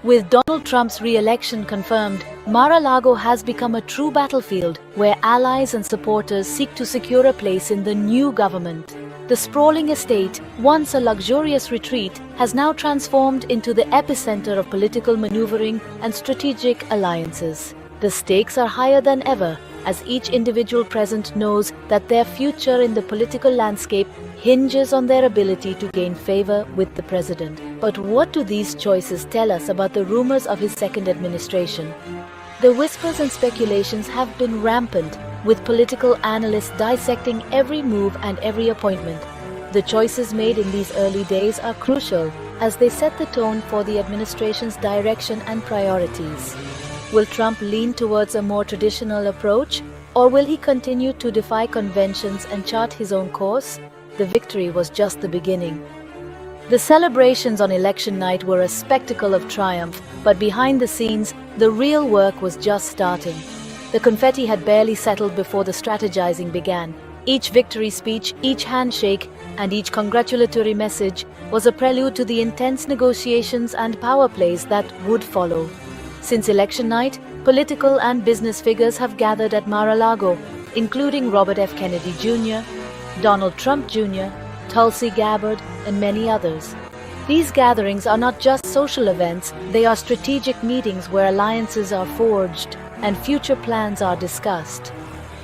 With Donald Trump's re-election confirmed, Mar-a-Lago has become a true battlefield where allies and supporters seek to secure a place in the new government. The sprawling estate, once a luxurious retreat, has now transformed into the epicenter of political maneuvering and strategic alliances. The stakes are higher than ever, as each individual present knows that their future in the political landscape hinges on their ability to gain favor with the president. But what do these choices tell us about the rumors of his second administration? The whispers and speculations have been rampant, with political analysts dissecting every move and every appointment. The choices made in these early days are crucial, as they set the tone for the administration's direction and priorities. Will Trump lean towards a more traditional approach, or will he continue to defy conventions and chart his own course? The victory was just the beginning. The celebrations on election night were a spectacle of triumph, but behind the scenes, the real work was just starting. The confetti had barely settled before the strategizing began. Each victory speech, each handshake, and each congratulatory message was a prelude to the intense negotiations and power plays that would follow. Since election night, political and business figures have gathered at Mar-a-Lago, including Robert F. Kennedy Jr., Donald Trump Jr., Tulsi Gabbard, and many others. These gatherings are not just social events, they are strategic meetings where alliances are forged and future plans are discussed.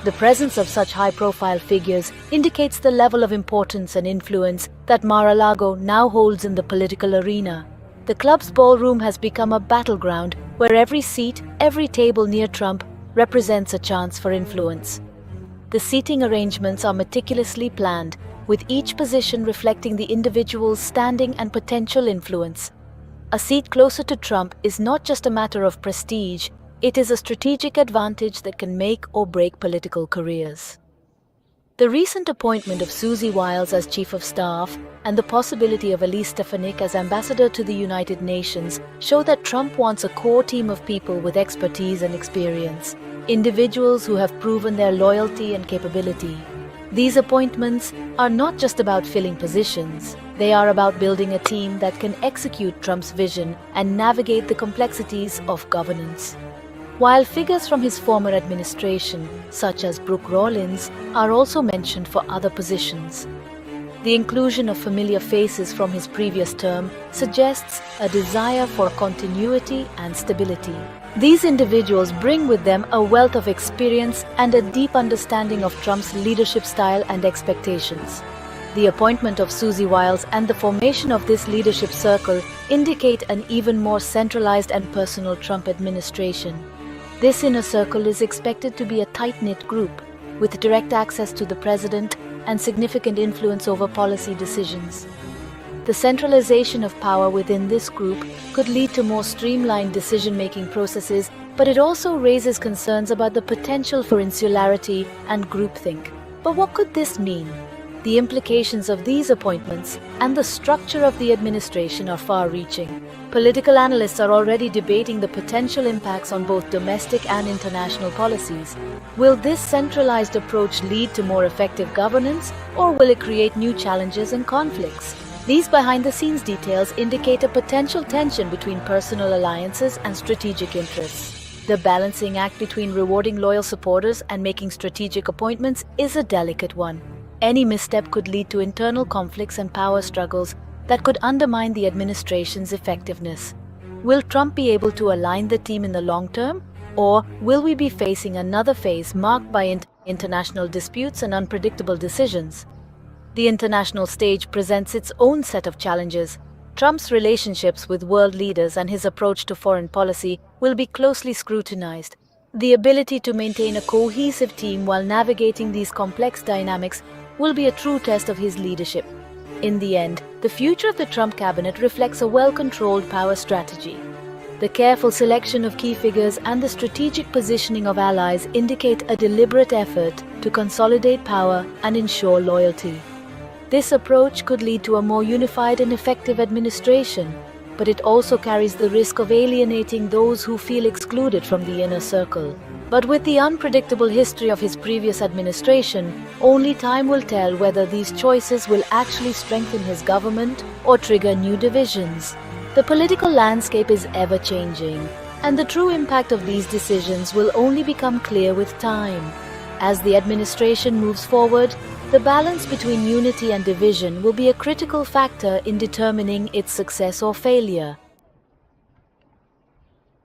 The presence of such high-profile figures indicates the level of importance and influence that Mar-a-Lago now holds in the political arena. The club's ballroom has become a battleground where every seat, every table near Trump represents a chance for influence. The seating arrangements are meticulously planned, with each position reflecting the individual's standing and potential influence. A seat closer to Trump is not just a matter of prestige, it is a strategic advantage that can make or break political careers. The recent appointment of Susie Wiles as Chief of Staff and the possibility of Elise Stefanik as Ambassador to the United Nations show that Trump wants a core team of people with expertise and experience, individuals who have proven their loyalty and capability. These appointments are not just about filling positions, they are about building a team that can execute Trump's vision and navigate the complexities of governance. While figures from his former administration, such as Brooke Rollins, are also mentioned for other positions. The inclusion of familiar faces from his previous term suggests a desire for continuity and stability. These individuals bring with them a wealth of experience and a deep understanding of Trump's leadership style and expectations. The appointment of Susie Wiles and the formation of this leadership circle indicate an even more centralized and personal Trump administration. This inner circle is expected to be a tight-knit group, with direct access to the president and significant influence over policy decisions. The centralization of power within this group could lead to more streamlined decision-making processes, but it also raises concerns about the potential for insularity and groupthink. But what could this mean? The implications of these appointments and the structure of the administration are far-reaching. Political analysts are already debating the potential impacts on both domestic and international policies. Will this centralized approach lead to more effective governance, or will it create new challenges and conflicts? These behind-the-scenes details indicate a potential tension between personal alliances and strategic interests. The balancing act between rewarding loyal supporters and making strategic appointments is a delicate one. Any misstep could lead to internal conflicts and power struggles that could undermine the administration's effectiveness. Will Trump be able to align the team in the long term, or will we be facing another phase marked by international disputes and unpredictable decisions? The international stage presents its own set of challenges. Trump's relationships with world leaders and his approach to foreign policy will be closely scrutinized. The ability to maintain a cohesive team while navigating these complex dynamics will be a true test of his leadership. In the end, the future of the Trump cabinet reflects a well-controlled power strategy. The careful selection of key figures and the strategic positioning of allies indicate a deliberate effort to consolidate power and ensure loyalty. This approach could lead to a more unified and effective administration, but it also carries the risk of alienating those who feel excluded from the inner circle. But with the unpredictable history of his previous administration, only time will tell whether these choices will actually strengthen his government or trigger new divisions. The political landscape is ever changing, and the true impact of these decisions will only become clear with time. As the administration moves forward, the balance between unity and division will be a critical factor in determining its success or failure.